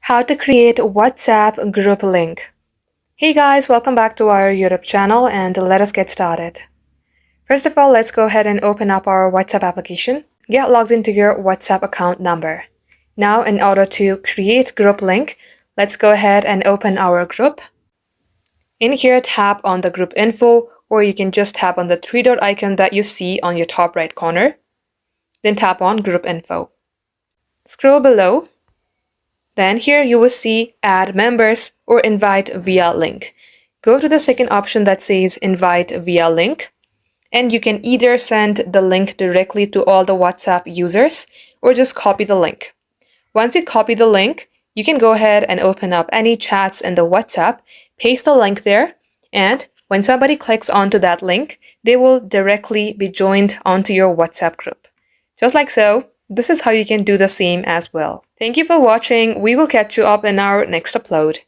How to create WhatsApp group link. Hey guys, welcome back to our YouTube channel and let us get started. First of all, let's go ahead and open up our WhatsApp application. Get logged into your WhatsApp account number. Now, in order to create group link, let's go ahead and open our group. In here, tap on the group info, or you can just tap on the three dot icon that you see on your top right corner. Then tap on group info. Scroll below. Then here you will see add members or invite via link. Go to the second option that says invite via link, and you can either send the link directly to all the WhatsApp users or just copy the link. Once you copy the link, you can go ahead and open up any chats in the WhatsApp, paste the link there, and when somebody clicks onto that link, they will directly be joined onto your WhatsApp group. Just like so. This is how you can do the same as well. Thank you for watching. We will catch you up in our next upload.